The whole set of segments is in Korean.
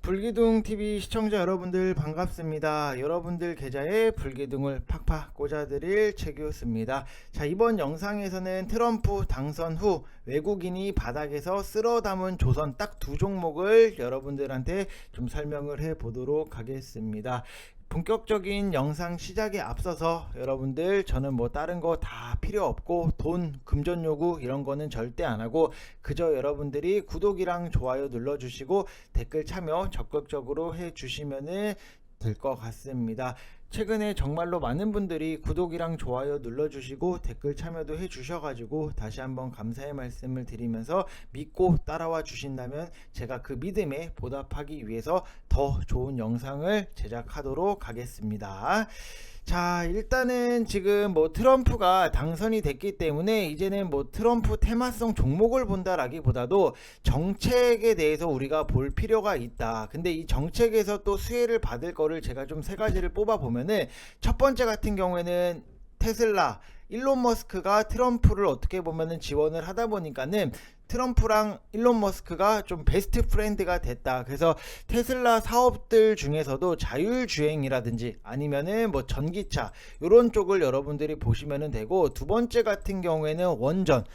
불기둥TV 시청자 여러분들 반갑습니다. 여러분들 계좌에 불기둥을 팍팍 꽂아드릴 최규수입니다. 자, 이번 영상에서는 트럼프 당선 후 외국인이 바닥에서 쓸어 담은 조선 딱 두 종목을 여러분들한테 좀 설명을 해 보도록 하겠습니다. 본격적인 영상 시작에 앞서서 여러분들, 저는 뭐 다른 거 다 필요 없고 돈, 금전 요구 이런 거는 절대 안 하고 그저 여러분들이 구독이랑 좋아요 눌러주시고 댓글 참여 적극적으로 해주시면 될 것 같습니다. 최근에 정말로 많은 분들이 구독이랑 좋아요 눌러주시고 댓글 참여도 해주셔가지고 다시 한번 감사의 말씀을 드리면서 믿고 따라와 주신다면 제가 그 믿음에 보답하기 위해서 더 좋은 영상을 제작하도록 하겠습니다. 자, 일단은 지금 뭐 트럼프가 당선이 됐기 때문에 이제는 뭐 트럼프 테마성 종목을 본다라기보다도 정책에 대해서 우리가 볼 필요가 있다. 근데 이 정책에서 또 수혜를 받을 거를 제가 좀 세 가지를 뽑아 보면은, 첫 번째 같은 경우에는 테슬라, 일론 머스크가 트럼프를 어떻게 보면은 지원을 하다 보니까는 트럼프랑 일론 머스크가 좀 베스트 프렌드가 됐다. 그래서 테슬라 사업들 중에서도 자율주행이라든지 아니면은 뭐 전기차 이런 쪽을 여러분들이 보시면 되고, 두 번째 같은 경우에는 원전,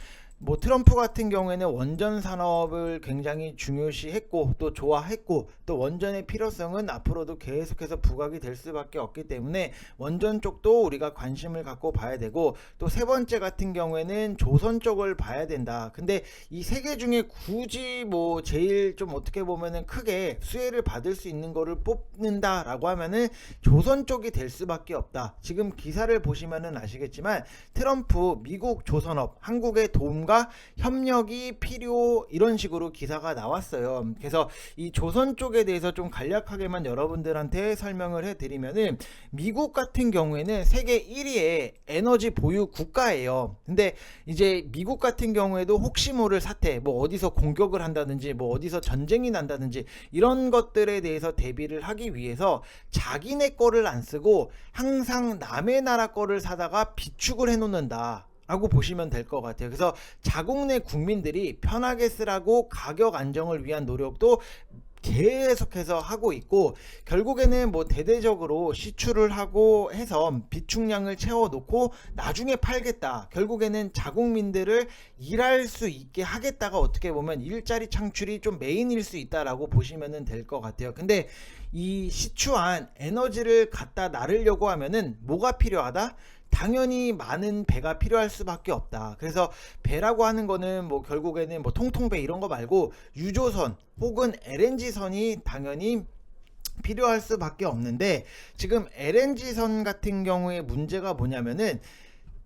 뭐 트럼프 같은 경우에는 원전 산업을 굉장히 중요시했고 또 좋아했고, 또 원전의 필요성은 앞으로도 계속해서 부각이 될 수밖에 없기 때문에 원전 쪽도 우리가 관심을 갖고 봐야 되고, 또 세 번째 같은 경우에는 조선 쪽을 봐야 된다. 근데 이 세 개 중에 굳이 뭐 제일 좀 어떻게 보면은 크게 수혜를 받을 수 있는 거를 뽑는다 라고 하면은 조선 쪽이 될 수밖에 없다. 지금 기사를 보시면은 아시겠지만 트럼프 미국 조선업 한국의 도움과 협력이 필요, 이런 식으로 기사가 나왔어요. 그래서 이 조선 쪽에 대해서 좀 간략하게만 여러분들한테 설명을 해드리면은, 미국 같은 경우에는 세계 1위의 에너지 보유 국가예요. 근데 이제 미국 같은 경우에도 혹시 모를 사태, 뭐 어디서 공격을 한다든지 뭐 어디서 전쟁이 난다든지 이런 것들에 대해서 대비를 하기 위해서 자기네 거를 안 쓰고 항상 남의 나라 거를 사다가 비축을 해 놓는다 라고 보시면 될 것 같아요. 그래서 자국 내 국민들이 편하게 쓰라고 가격 안정을 위한 노력도 계속해서 하고 있고, 결국에는 뭐 대대적으로 시추를 하고 해서 비축량을 채워 놓고 나중에 팔겠다, 결국에는 자국민들을 일할 수 있게 하겠다가 어떻게 보면 일자리 창출이 좀 메인일 수 있다라고 보시면 될 것 같아요. 근데 이 시추한 에너지를 갖다 나르려고 하면은 뭐가 필요하다? 당연히 많은 배가 필요할 수밖에 없다. 그래서 배라고 하는 거는 뭐 결국에는 뭐 통통배 이런 거 말고 유조선 혹은 LNG선이 당연히 필요할 수밖에 없는데, 지금 LNG선 같은 경우에 문제가 뭐냐면은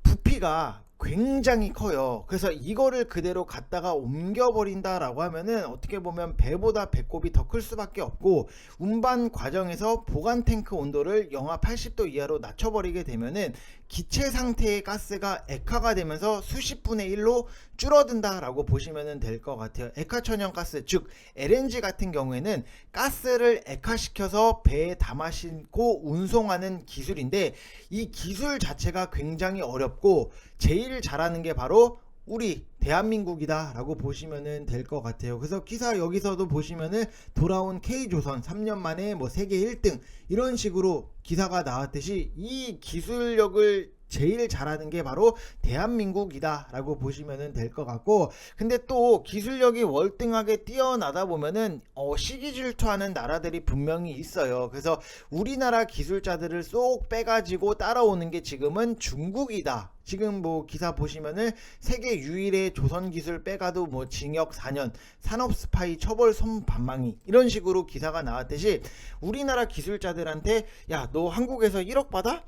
부피가 굉장히 커요. 그래서 이거를 그대로 갖다가 옮겨버린다 라고 하면은 어떻게 보면 배보다 배꼽이 더 클 수밖에 없고, 운반 과정에서 보관 탱크 온도를 영하 80도 이하로 낮춰버리게 되면은 기체 상태의 가스가 액화가 되면서 수십 분의 1로 줄어든다 라고 보시면 될 것 같아요. 액화천연가스, 즉 LNG 같은 경우에는 가스를 액화시켜서 배에 담아 싣고 운송하는 기술인데, 이 기술 자체가 굉장히 어렵고 제일 잘하는 게 바로 우리 대한민국이다 라고 보시면 될 것 같아요. 그래서 기사 여기서도 보시면은 돌아온 K조선 3년 만에 뭐 세계 1등 이런 식으로 기사가 나왔듯이 이 기술력을 제일 잘하는 게 바로 대한민국이다 라고 보시면 될 것 같고, 근데 또 기술력이 월등하게 뛰어나다 보면은 시기질투하는 나라들이 분명히 있어요. 그래서 우리나라 기술자들을 쏙 빼가지고 따라오는 게 지금은 중국이다. 지금 뭐 기사 보시면은 세계 유일의 조선 기술 빼가도 뭐 징역 4년, 산업 스파이 처벌 손반망이 이런 식으로 기사가 나왔듯이, 우리나라 기술자들한테 야, 너 한국에서 1억 받아?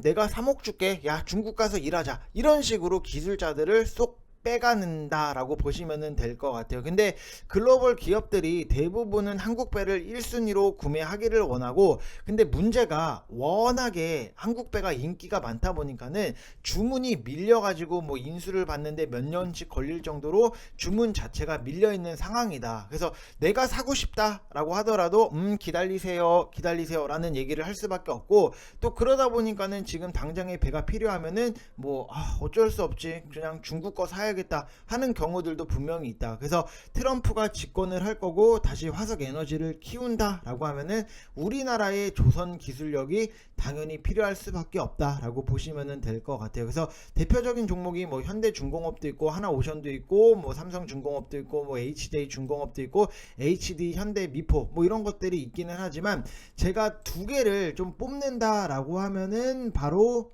내가 3억 줄게. 야, 중국 가서 일하자. 이런 식으로 기술자들을 쏙 빼가는다 라고 보시면 될 것 같아요. 근데 글로벌 기업들이 대부분은 한국배를 1순위로 구매하기를 원하고, 근데 문제가 워낙에 한국배가 인기가 많다 보니까는 주문이 밀려가지고 뭐 인수를 받는데 몇 년씩 걸릴 정도로 주문 자체가 밀려있는 상황이다. 그래서 내가 사고 싶다 라고 하더라도 기다리세요 라는 얘기를 할 수밖에 없고, 또 그러다 보니까는 지금 당장에 배가 필요하면은 뭐 어쩔 수 없지, 그냥 중국 거 사야 하겠다 하는 경우들도 분명히 있다. 그래서 트럼프가 집권을 할 거고 다시 화석 에너지를 키운다 라고 하면은 우리나라의 조선 기술력이 당연히 필요할 수밖에 없다 라고 보시면 될 것 같아요. 그래서 대표적인 종목이 뭐 현대중공업도 있고 하나오션도 있고 뭐 삼성중공업도 있고 뭐 HJ중공업도 있고 HD 현대미포 뭐 이런 것들이 있기는 하지만 제가 두 개를 좀 뽑는다 라고 하면은 바로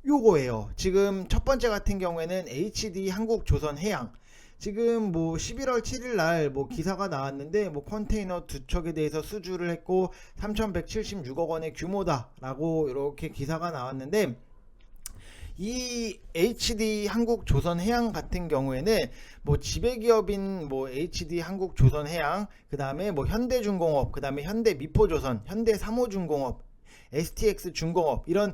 요거예요. 지금 첫 번째 같은 경우에는 HD 한국조선해양, 지금 뭐 11월 7일 날 뭐 기사가 나왔는데 뭐 컨테이너 두 척에 대해서 수주를 했고 3,176억 원의 규모다라고 이렇게 기사가 나왔는데, 이 HD 한국조선해양 같은 경우에는 뭐 지배기업인 뭐 HD 한국조선해양, 그 다음에 뭐 현대중공업, 그 다음에 현대미포조선, 현대삼호중공업, STX중공업 이런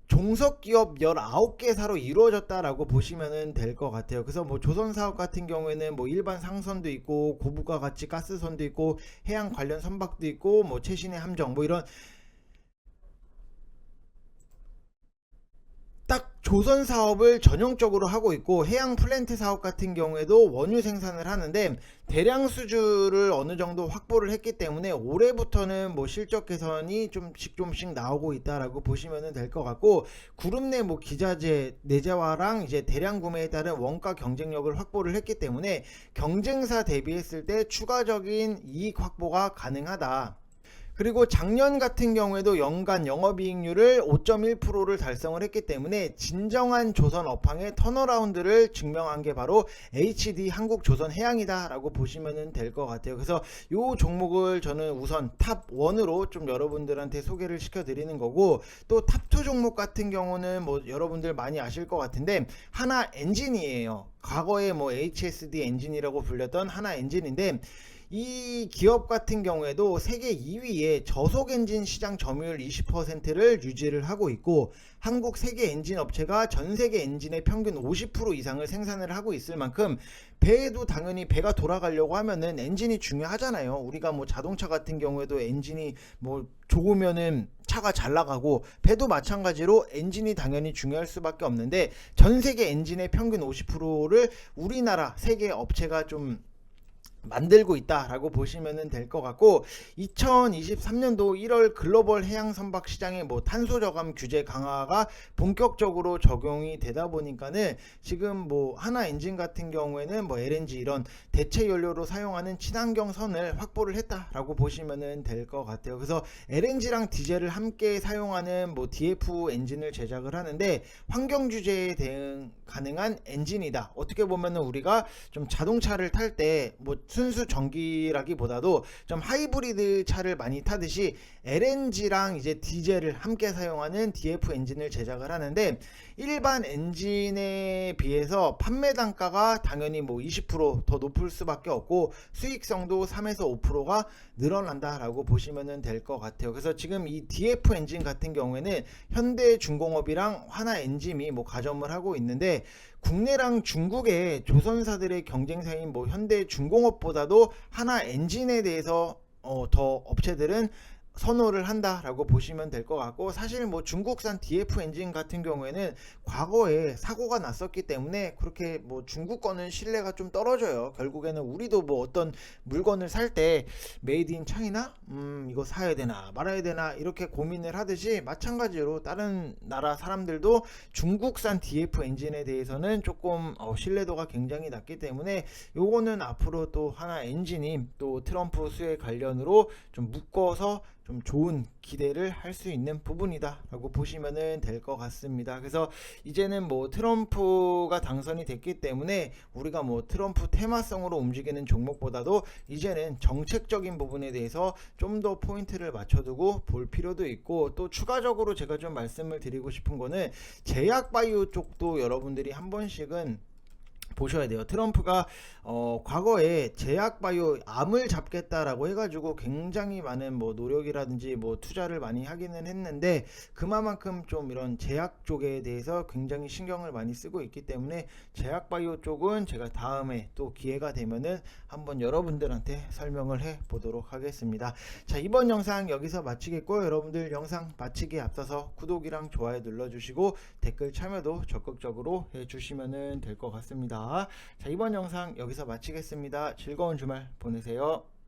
종속기업 19개사로 이루어졌다라고 보시면 될 것 같아요. 그래서 뭐 조선사업 같은 경우에는 뭐 일반 상선도 있고 고부가 가치 가스선도 있고 해양 관련 선박도 있고 뭐 최신의 함정 뭐 이런 딱 조선 사업을 전형적으로 하고 있고, 해양 플랜트 사업 같은 경우에도 원유 생산을 하는데 대량 수주를 어느 정도 확보를 했기 때문에 올해부터는 뭐 실적 개선이 좀씩 나오고 있다라고 보시면 될 것 같고, 그룹 내 뭐 기자재 내재화랑 이제 대량 구매에 따른 원가 경쟁력을 확보를 했기 때문에 경쟁사 대비했을 때 추가적인 이익 확보가 가능하다. 그리고 작년 같은 경우에도 연간 영업이익률을 5.1%를 달성을 했기 때문에 진정한 조선 업황의 턴어라운드를 증명한 게 바로 HD 한국조선해양이다 라고 보시면 될 것 같아요. 그래서 이 종목을 저는 우선 탑1으로 좀 여러분들한테 소개를 시켜 드리는 거고, 또 탑2 종목 같은 경우는 뭐 여러분들 많이 아실 것 같은데 하나 엔진이에요. 과거에 뭐 HSD 엔진이라고 불렸던 하나 엔진인데, 이 기업 같은 경우에도 세계 2위의 저속 엔진 시장 점유율 20%를 유지를 하고 있고, 한국 세계 엔진 업체가 전 세계 엔진의 평균 50% 이상을 생산을 하고 있을 만큼, 배에도 당연히 배가 돌아가려고 하면은 엔진이 중요하잖아요. 우리가 뭐 자동차 같은 경우에도 엔진이 뭐 좋으면은 차가 잘 나가고, 배도 마찬가지로 엔진이 당연히 중요할 수밖에 없는데, 전 세계 엔진의 평균 50%를 우리나라 세계 업체가 좀 만들고 있다라고 보시면 될 것 같고, 2023년도 1월 글로벌 해양 선박 시장의 뭐 탄소 저감 규제 강화가 본격적으로 적용이 되다 보니까는 지금 뭐 하나 엔진 같은 경우에는 뭐 LNG 이런 대체 연료로 사용하는 친환경 선을 확보를 했다라고 보시면 될 것 같아요. 그래서 LNG랑 디젤을 함께 사용하는 뭐 DF 엔진을 제작을 하는데 환경 규제에 대응 가능한 엔진이다. 어떻게 보면은 우리가 좀 자동차를 탈 때 뭐 순수 전기라기보다도 좀 하이브리드 차를 많이 타듯이 LNG랑 이제 디젤을 함께 사용하는 DF 엔진을 제작을 하는데, 일반 엔진에 비해서 판매 단가가 당연히 뭐 20% 더 높을 수밖에 없고 수익성도 3에서 5%가 늘어난다라고 보시면 될 것 같아요. 그래서 지금 이 DF 엔진 같은 경우에는 현대중공업이랑 하나엔진이 뭐 가점을 하고 있는데, 국내랑 중국의 조선사들의 경쟁사인 뭐 현대중공업보다도 하나엔진에 대해서 더 업체들은 선호를 한다라고 보시면 될 것 같고, 사실 뭐 중국산 DF 엔진 같은 경우에는 과거에 사고가 났었기 때문에 그렇게 뭐 중국 거는 신뢰가 좀 떨어져요. 결국에는 우리도 뭐 어떤 물건을 살 때 메이드 인 차이나 이거 사야 되나 말아야 되나 이렇게 고민을 하듯이, 마찬가지로 다른 나라 사람들도 중국산 DF 엔진에 대해서는 조금 신뢰도가 굉장히 낮기 때문에 요거는 앞으로 또 하나 엔진이 또 트럼프 수혜 관련으로 좀 묶어서 좀 좋은 기대를 할 수 있는 부분이다 라고 보시면 될 것 같습니다. 그래서 이제는 뭐 트럼프가 당선이 됐기 때문에 우리가 뭐 트럼프 테마성으로 움직이는 종목보다도 이제는 정책적인 부분에 대해서 좀 더 포인트를 맞춰두고 볼 필요도 있고, 또 추가적으로 제가 좀 말씀을 드리고 싶은 거는 제약바이오 쪽도 여러분들이 한 번씩은 보셔야 돼요. 트럼프가 과거에 제약바이오 암을 잡겠다라고 해가지고 굉장히 많은 뭐 노력이라든지 뭐 투자를 많이 하기는 했는데, 그만큼 좀 이런 제약 쪽에 대해서 굉장히 신경을 많이 쓰고 있기 때문에 제약바이오 쪽은 제가 다음에 또 기회가 되면은 한번 여러분들한테 설명을 해 보도록 하겠습니다. 자, 이번 영상 여기서 마치겠고요. 여러분들 영상 마치기에 앞서서 구독이랑 좋아요 눌러주시고 댓글 참여도 적극적으로 해주시면 될 것 같습니다. 자, 이번 영상 여기서 마치겠습니다. 즐거운 주말 보내세요.